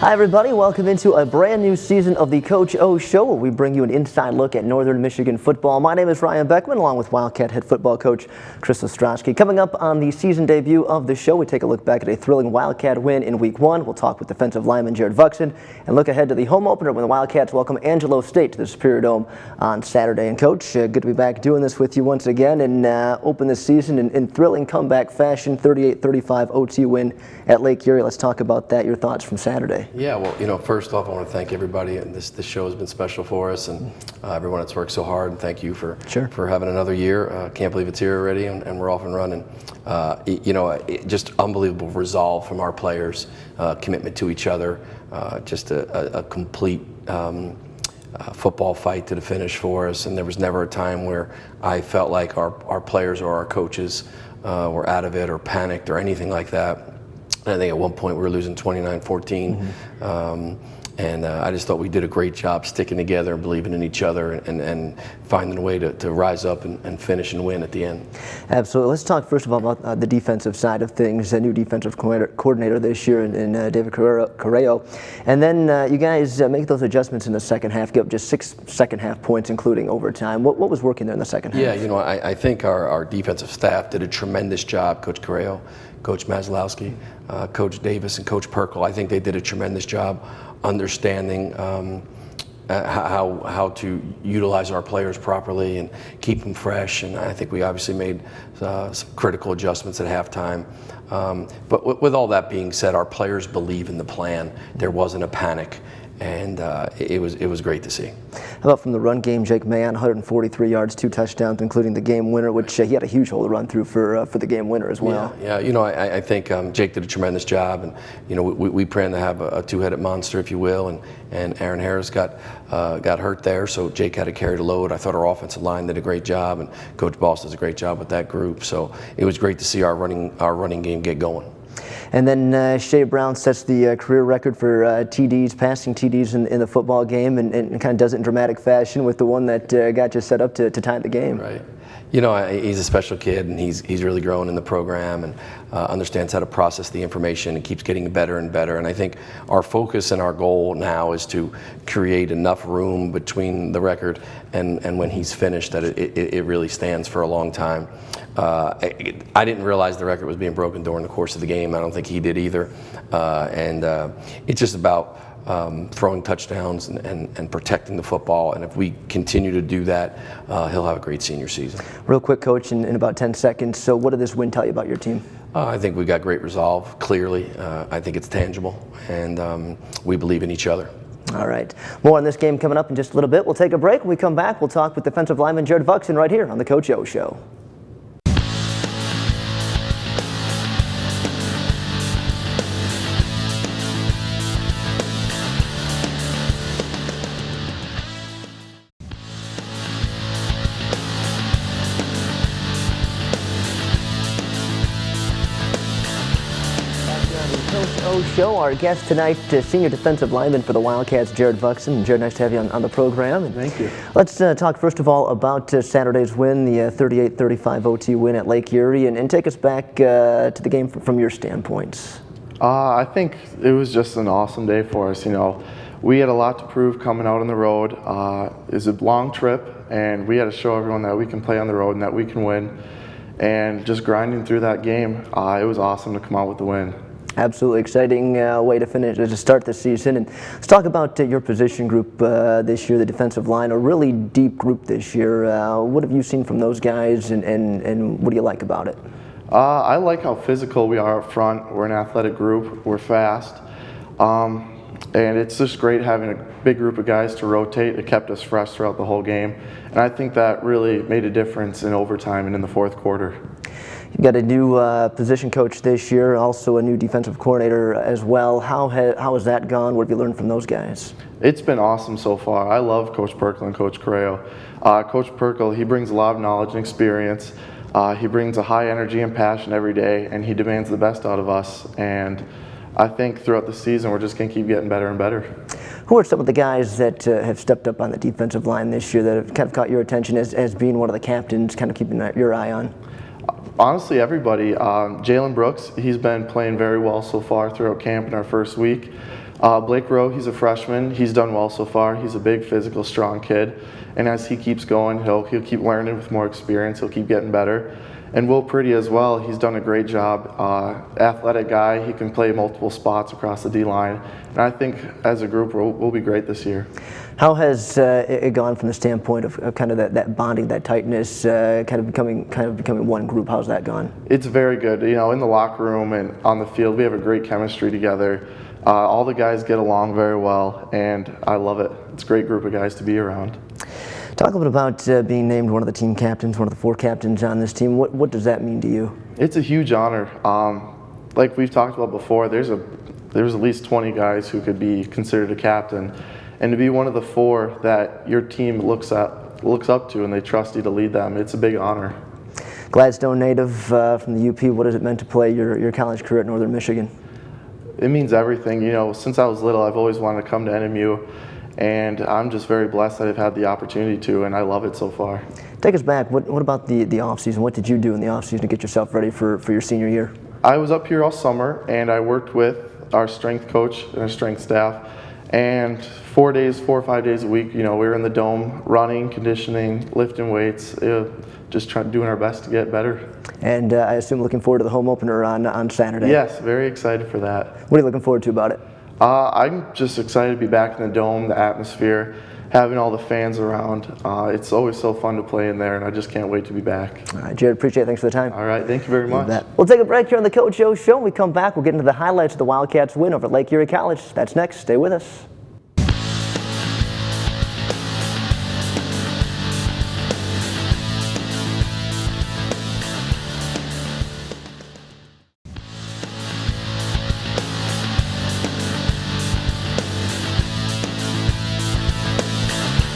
Hi everybody, welcome into a brand new season of the Coach O Show, where we bring you an inside look at Northern Michigan football. My name is Ryan Beckman, along with Wildcat head football coach Chris Ostrowski. Coming up on the season debut of the show, we take a look back at a thrilling Wildcat win in Week 1. We'll talk with defensive lineman Jared Vuxen and look ahead to the home opener when the Wildcats welcome Angelo State to the Superior Dome on Saturday. And Coach, good to be back doing this with you once again and open this season in thrilling comeback fashion, 38-35 OT win at Lake Erie. Let's talk about that, your thoughts from Saturday. Yeah, well, first off, I want to thank everybody, and this show has been special for us, and everyone that's worked so hard, and thank you for having another year. Can't believe it's here already, and we're off and running. Just unbelievable resolve from our players, commitment to each other, just a complete football fight to the finish for us, and there was never a time where I felt like our players or our coaches were out of it or panicked or anything like that. I think at one point we were losing 29-14, and I just thought we did a great job sticking together and believing in each other and finding a way to rise up and finish and win at the end. Absolutely. Let's talk first of all about the defensive side of things. A new defensive coordinator this year in David Correo. And then you guys make those adjustments in the second half, give up just 6 second half points, including overtime. What was working there in the second half? Yeah, I think our defensive staff did a tremendous job, Coach Correo, Coach Maslowski, Coach Davis, and Coach Perkle. I think they did a tremendous job understanding how to utilize our players properly and keep them fresh. And I think we obviously made some critical adjustments at halftime. But with all that being said, our players believe in the plan. There wasn't a panic. And it was great to see. How about from the run game? Jake Mahan, 143 yards, 2 touchdowns, including the game winner, which he had a huge hole to run through for the game winner as well. Yeah. I think Jake did a tremendous job, and we plan to have a two-headed monster, if you will, and Aaron Harris got hurt there, so Jake had to carry the load. I thought our offensive line did a great job, and Coach Boss does a great job with that group. So it was great to see our running game get going. And then Shea Brown sets the career record for TDs, passing TDs in the football game, and kind of does it in dramatic fashion with the one that got you set up to tie the game. Right. He's a special kid, and he's really grown in the program and understands how to process the information and keeps getting better and better. And I think our focus and our goal now is to create enough room between the record and when he's finished that it really stands for a long time. I didn't realize the record was being broken during the course of the game. I don't think he did either. It's just about throwing touchdowns and protecting the football, and if we continue to do that, he'll have a great senior season. Real quick, Coach, in about 10 seconds, so what did this win tell you about your team? I think we got great resolve, clearly. I think it's tangible, and we believe in each other. All right. More on this game coming up in just a little bit. We'll take a break. When we come back, we'll talk with defensive lineman Jared Vuxen right here on the Coach O Show. Show. Our guest tonight, senior defensive lineman for the Wildcats, Jared Vuxen. Jared, nice to have you on the program. And thank you. Let's talk first of all about Saturday's win, the 38-35 OT win at Lake Erie, and take us back to the game from your standpoints. I think it was just an awesome day for us. We had a lot to prove coming out on the road. It was a long trip, and we had to show everyone that we can play on the road and that we can win. And just grinding through that game, it was awesome to come out with the win. Absolutely exciting way to start the season. And let's talk about your position group this year, the defensive line, a really deep group this year. What have you seen from those guys, and what do you like about it? I like how physical we are up front. We're an athletic group. We're fast. And it's just great having a big group of guys to rotate. It kept us fresh throughout the whole game. And I think that really made a difference in overtime and in the fourth quarter. You've got a new position coach this year, also a new defensive coordinator as well. How has that gone? What have you learned from those guys? It's been awesome so far. I love Coach Perkle and Coach Correo. Coach Perkle, he brings a lot of knowledge and experience. He brings a high energy and passion every day, and he demands the best out of us. And I think throughout the season, we're just going to keep getting better and better. Who are some of the guys that have stepped up on the defensive line this year that have kind of caught your attention as being one of the captains, kind of keeping your eye on? Honestly, everybody. Jalen Brooks, he's been playing very well so far throughout camp in our first week. Blake Rowe, he's a freshman. He's done well so far. He's a big, physical, strong kid. And as he keeps going, he'll keep learning with more experience. He'll keep getting better. And Will Pretty as well, he's done a great job. Athletic guy, he can play multiple spots across the D-line. And I think as a group, we'll be great this year. How has it gone from the standpoint of kind of that bonding, that tightness, kind of becoming one group? How's that gone? It's very good. You know, in the locker room and on the field, we have a great chemistry together. All the guys get along very well, and I love it. It's a great group of guys to be around. Talk a little bit about being named one of the team captains, one of the 4 captains on this team. What does that mean to you? It's a huge honor. Like we've talked about before, there's at least 20 guys who could be considered a captain, and to be one of the 4 that your team looks up to and they trust you to lead them, it's a big honor. Gladstone native from the UP. What has it meant to play your college career at Northern Michigan? It means everything. You know, since I was little, I've always wanted to come to NMU. And I'm just very blessed that I've had the opportunity to, and I love it so far. Take us back. What about the off-season? What did you do in the off-season to get yourself ready for your senior year? I was up here all summer, and I worked with our strength coach and our strength staff. And 4 or 5 days a week, you know, we were in the dome running, conditioning, lifting weights, just doing our best to get better. And I assume looking forward to the home opener on Saturday. Yes, very excited for that. What are you looking forward to about it? I'm just excited to be back in the dome, the atmosphere, having all the fans around. It's always so fun to play in there, and I just can't wait to be back. All right, Jared, appreciate it. Thanks for the time. All right, thank you very much. We'll take a break here on the Coach O Show. When we come back, we'll get into the highlights of the Wildcats' win over at Lake Erie College. That's next. Stay with us.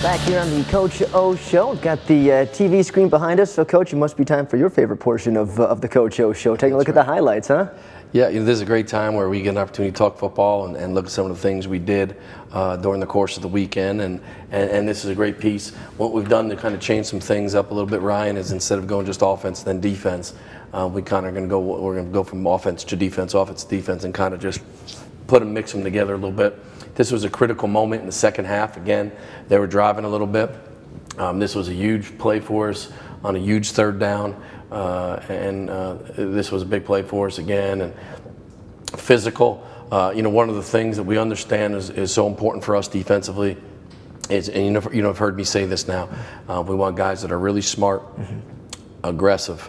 Back here on the Coach O Show. We've got the TV screen behind us. So, Coach, it must be time for your favorite portion of the Coach O Show. Taking a look at the highlights, huh? Yeah, this is a great time where we get an opportunity to talk football and look at some of the things we did during the course of the weekend. And this is a great piece. What we've done to kind of change some things up a little bit, Ryan, is instead of going just offense then defense, we kind of we're going to go from offense to defense, and kind of just mix them together a little bit. This was a critical moment in the second half. Again, they were driving a little bit. This was a huge play for us on a huge third down, and this was a big play for us again. And physical, one of the things that we understand is so important for us defensively is, and you've heard me say this now, we want guys that are really smart, aggressive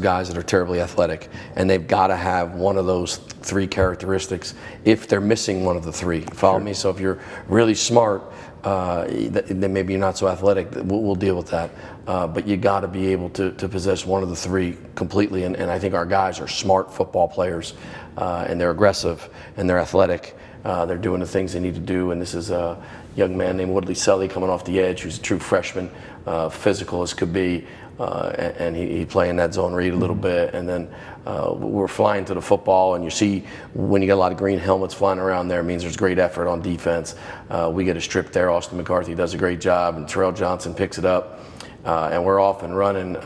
guys that are terribly athletic, and they've got to have one of those 3 characteristics if they're missing one of the 3. Follow me? So if you're really smart, then maybe you're not so athletic. We'll deal with that. But you got to be able to possess one of the 3 completely, and I think our guys are smart football players, and they're aggressive, and they're athletic. They're doing the things they need to do, and this is a young man named Woodley Sully coming off the edge who's a true freshman, physical as could be. And he playing that zone read a little bit, and then we're flying to the football, and you see when you got a lot of green helmets flying around there, it means there's great effort on defense. We get a strip there. Austin McCarthy does a great job, and Terrell Johnson picks it up, and we're off and running.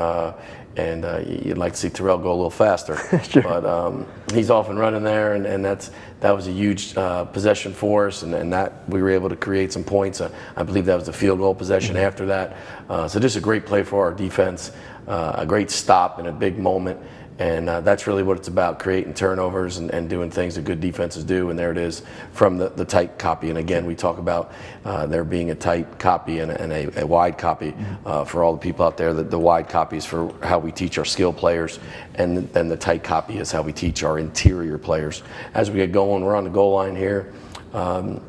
And you'd like to see Terrell go a little faster, sure. But he's off and running there, and that was a huge possession for us, and that we were able to create some points. I believe that was the field goal possession after that. So just a great play for our defense, a great stop in a big moment, and that's really what it's about, creating turnovers and doing things that good defenses do, and there it is from the tight copy. And again, we talk about there being a tight copy and a wide copy for all the people out there. The wide copy is for how we teach our skill players, and then the tight copy is how we teach our interior players. As we get going, we're on the goal line here, and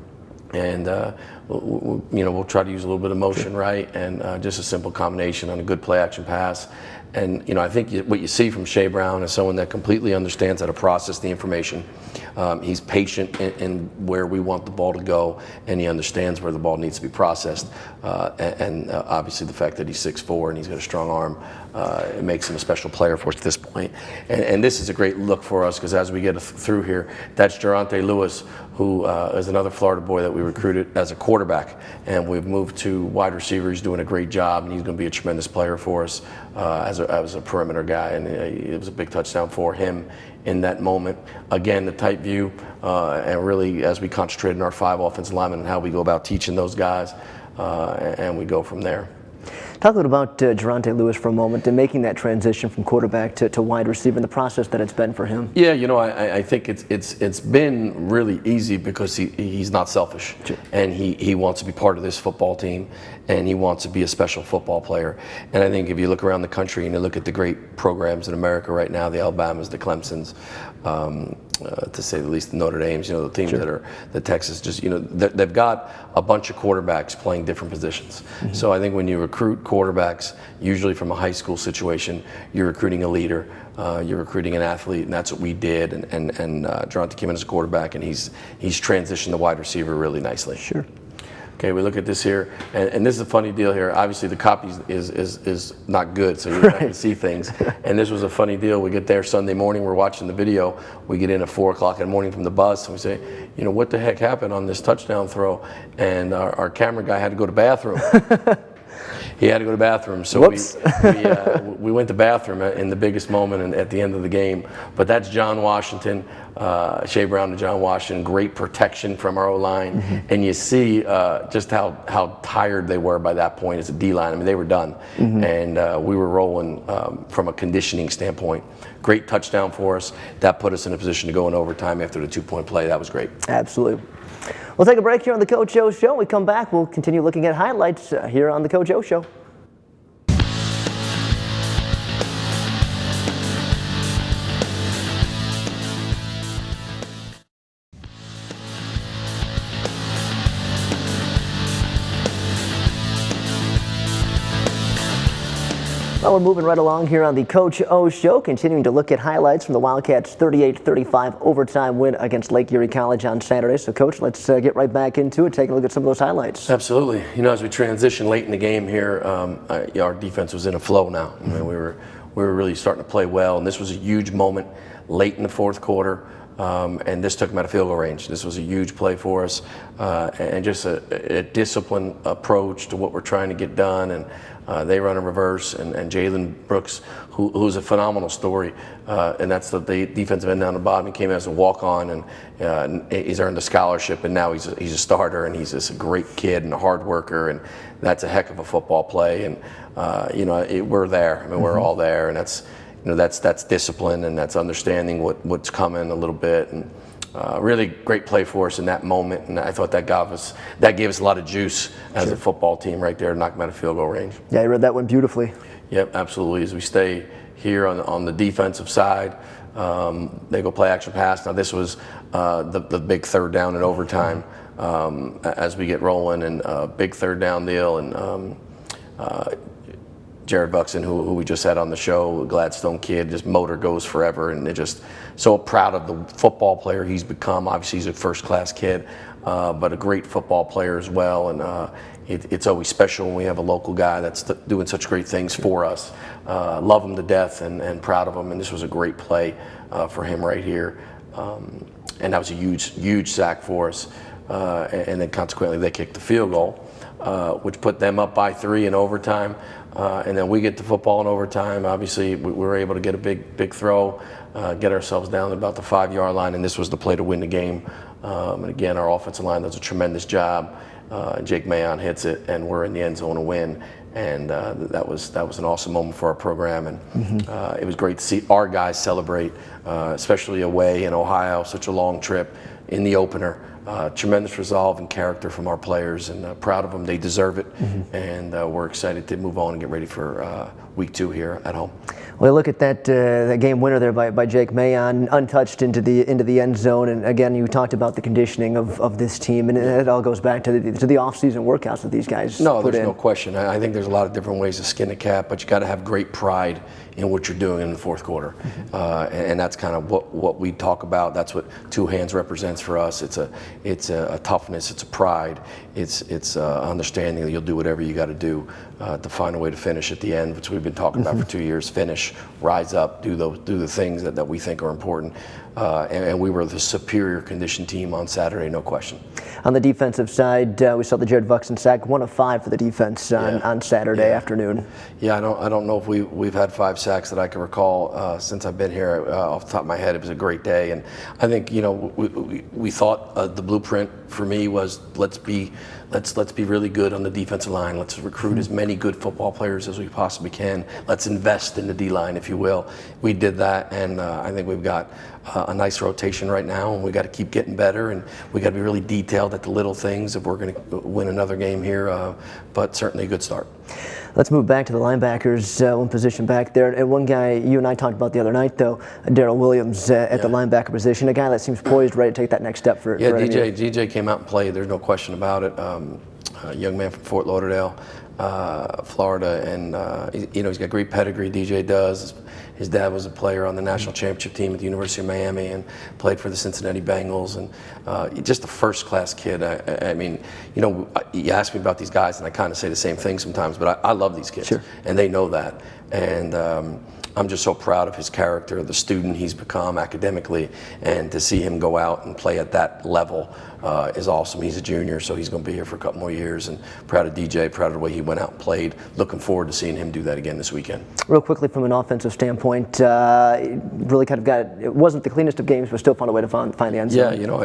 we'll try to use a little bit of motion, right, and just a simple combination on a good play action pass. And I think what you see from Shea Brown is someone that completely understands how to process the information. He's patient in where we want the ball to go, and he understands where the ball needs to be processed. And obviously the fact that he's 6'4" and he's got a strong arm it makes him a special player for us at this point. And this is a great look for us, because as we get through here, that's Geronte Lewis, who is another Florida boy that we recruited as a quarterback, and we've moved to wide receiver. He's doing a great job, and he's going to be a tremendous player for us as a perimeter guy, and it was a big touchdown for him in that moment. Again, the tight view, and really as we concentrate on our 5 offensive linemen and how we go about teaching those guys, and we go from there. Talk a little about Geronte Lewis for a moment and making that transition from quarterback to wide receiver and the process that it's been for him. Yeah, you know, I think it's been really easy because he's not selfish. Sure. And he wants to be part of this football team, and he wants to be a special football player. And I think if you look around the country and you look at the great programs in America right now, the Alabamas, the Clemsons, to say the least, the Notre Dames, you know, the teams Sure. that are the Texas, just, you know, they've got a bunch of quarterbacks playing different positions. Mm-hmm. So I think when you recruit quarterbacks, usually from a high school situation, you're recruiting a leader, you're recruiting an athlete, and that's what we did. And Geronte came in as a quarterback, and he's transitioned to wide receiver really nicely. Sure. Okay, we look at this here, and this is a funny deal here. Obviously, the copy is not good, so you're not going to see things. And this was a funny deal. We get there Sunday morning, we're watching the video. We get in at 4 o'clock in the morning from the bus, and we say, you know, what the heck happened on this touchdown throw? And our camera guy had to go to the bathroom. He had to go to the bathroom, so we went to the bathroom in the biggest moment and at the end of the game. But that's John Washington, Shea Brown and John Washington, great protection from our O-line. Mm-hmm. And you see just how tired they were by that point as a D-line. I mean, they were done. Mm-hmm. And we were rolling from a conditioning standpoint. Great touchdown for us. That put us in a position to go in overtime after the 2-point play. That was great. Absolutely. We'll take a break here on the Coach O Show. When we come back, we'll continue looking at highlights here on the Coach O Show. Well, we're moving right along here on the Coach O Show, continuing to look at highlights from the Wildcats' 38-35 overtime win against Lake Erie College on Saturday. So, Coach, let's get right back into it, take a look at some of those highlights. Absolutely. You know, as we transition late in the game here, our defense was in a flow now. I mean, we were really starting to play well, and this was a huge moment late in the fourth quarter. And this took them out of field goal range. This was a huge play for us, and just a disciplined approach to what we're trying to get done. And they run a reverse, and Jalen Brooks, who's a phenomenal story, and that's the defensive end down the bottom. He came as a walk-on, and he's earned a scholarship, and now he's a starter, and he's just a great kid and a hard worker, and that's a heck of a football play. And you know, we're there. I mean, we're all there, and that's. You know, that's discipline, and that's understanding what's coming a little bit, and really great play for us in that moment. And I thought that gave us a lot of juice as a football team right there to knock them out of field goal range. Yeah, you read that one beautifully. Yep, absolutely. As we stay here on the defensive side, they go play action pass. Now this was the big third down in overtime as we get rolling, and big third down deal, and Jared Buxton, who we just had on the show, a Gladstone kid, just motor goes forever, and they're just so proud of the football player he's become. Obviously, he's a first-class kid, but a great football player as well. And it's always special when we have a local guy that's doing such great things for us. Love him to death, and proud of him. And this was a great play for him right here, and that was a huge sack for us. And then consequently, they kicked the field goal, which put them up by 3 in overtime. And then we get the football in overtime. Obviously, we were able to get a big throw, get ourselves down to about the 5-yard line, and this was the play to win the game. And again, our offensive line does a tremendous job. Jake Mayon hits it, and we're in the end zone to win. And that was an awesome moment for our program, and it was great to see our guys celebrate, especially away in Ohio, such a long trip in the opener. Tremendous resolve and character from our players, and proud of them. They deserve it, and we're excited to move on and get ready for week 2 here at home. Well, look at that game winner there by Jake Mayon, untouched into the end zone. And again, you talked about the conditioning of this team, and it all goes back to the off-season workouts that these guys No, put there's in. no question. I think there's a lot of different ways to skin a cat, but you got to have great pride in what you're doing in the fourth quarter, and that's kind of what we talk about. That's what Two Hands represents for us. It's a toughness, it's a pride, it's understanding that you'll do whatever you got to do to find a way to finish at the end, which we've been talking about for 2 years. Finish, rise up, do the things that we think are important. And we were the superior conditioned team on Saturday, no question. On the defensive side, we saw the Jared Buxton sack, 1 of 5 for the defense on Saturday afternoon. Yeah, I don't know if we've had 5 sacks that I can recall since I've been here. Off the top of my head, it was a great day, and I think we thought the blueprint for me was let's be really good on the defensive line. Let's recruit as many good football players as we possibly can. Let's invest in the D-line, if you will. We did that, and I think we've got a nice rotation right now, and we got to keep getting better, and we got to be really detailed at the little things if we're going to win another game here. But certainly a good start. Let's move back to the linebackers, one position back there. And one guy you and I talked about the other night, though, Darrell Williams at the linebacker position, a guy that seems poised, ready to take that next step for DJ came out and played. There's no question about it. A young man from Fort Lauderdale, Florida, and he's got great pedigree. DJ does. His dad was a player on the national championship team at the University of Miami and played for the Cincinnati Bengals, and just a first-class kid. I mean, you ask me about these guys, and I kind of say the same thing sometimes, but I love these kids, and they know that. And I'm just so proud of his character, the student he's become academically, and to see him go out and play at that level is awesome. He's a junior, so he's going to be here for a couple more years, and proud of DJ, proud of the way he went out and played. Looking forward to seeing him do that again this weekend. Real quickly, from an offensive standpoint, really kind of it wasn't the cleanest of games, but still found a way to find the end zone. Yeah,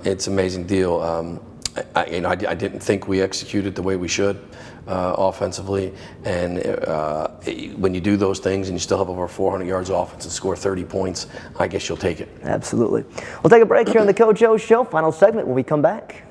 it's an amazing deal. I didn't think we executed the way we should offensively, and when you do those things and you still have over 400 yards of offense and score 30 points, I guess you'll take it. Absolutely. We'll take a break here on the Coach O Show. Final segment when we come back.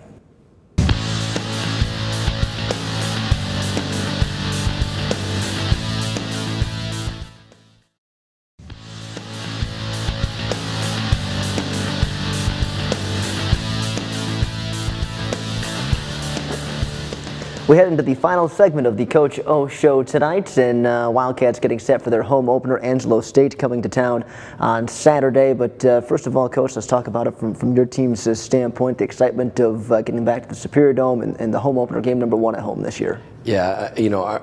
We head into the final segment of the Coach O Show tonight, and Wildcats getting set for their home opener, Angelo State, coming to town on Saturday. But first of all, Coach, let's talk about it from your team's standpoint, the excitement of getting back to the Superior Dome and the home opener, game number 1 at home this year. Yeah,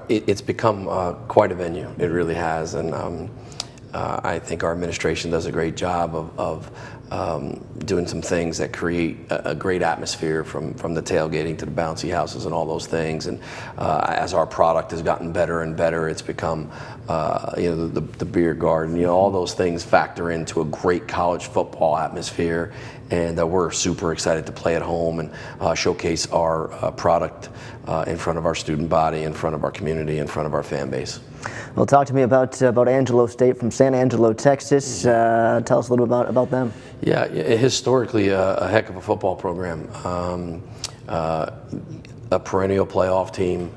it's become quite a venue. It really has, and I think our administration does a great job of doing some things that create a great atmosphere from the tailgating to the bouncy houses and all those things. And as our product has gotten better and better, it's become the beer garden. All those things factor into a great college football atmosphere. And we're super excited to play at home and showcase our product in front of our student body, in front of our community, in front of our fan base. Well, talk to me about Angelo State from San Angelo, Texas. Tell us a little bit about them. Yeah, historically a heck of a football program. A perennial playoff team,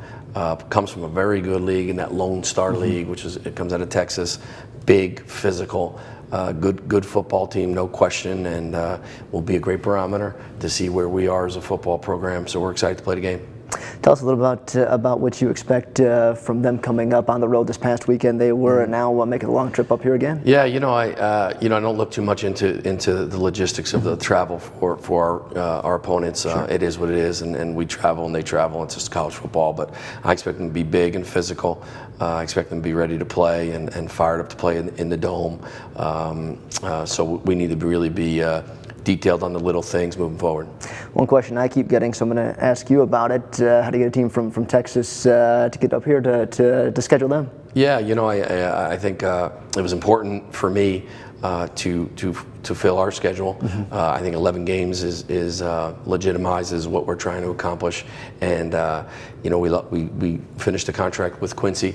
comes from a very good league in that Lone Star League, it comes out of Texas. Big, physical, good football team, no question, and will be a great barometer to see where we are as a football program. So we're excited to play the game. Tell us a little about what you expect from them coming up on the road this past weekend. They were now making a long trip up here again. Yeah, I don't look too much into the logistics of the travel for our opponents. It is what it is, and we travel and they travel. It's just college football, but I expect them to be big and physical. I expect them to be ready to play and fired up to play in the dome. So we need to really be detailed on the little things moving forward. One question I keep getting, so I'm going to ask you about it. How do you get a team from Texas to get up here to schedule them? Yeah, I think it was important for me to fill our schedule. I think 11 games is legitimizes what we're trying to accomplish, and we finished a contract with Quincy,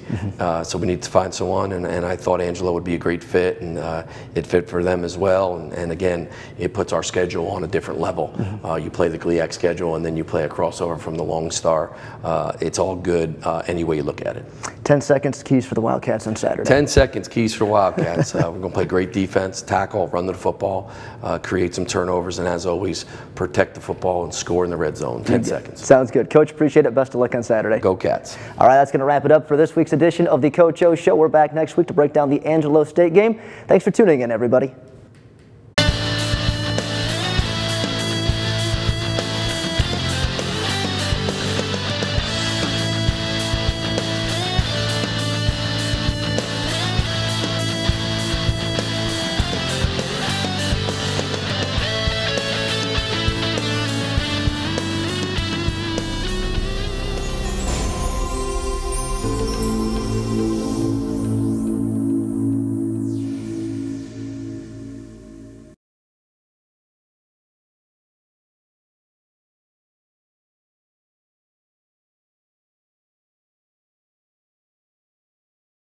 so we need to find someone, and I thought Angelo would be a great fit, and it fit for them as well, and again, it puts our schedule on a different level. You play the GLIAC schedule, and then you play a crossover from the Lone Star. It's all good any way you look at it. 10 seconds keys for the Wildcats on Saturday. 10 seconds keys for Wildcats. We're going to play great defense, tackle, run the football, create some turnovers, and as always, protect the football and score in the red zone. 10 seconds. Sounds good. Coach, appreciate it. Best of luck on Saturday. Go Cats. All right, that's going to wrap it up for this week's edition of the Coach O Show. We're back next week to break down the Angelo State game. Thanks for tuning in, everybody.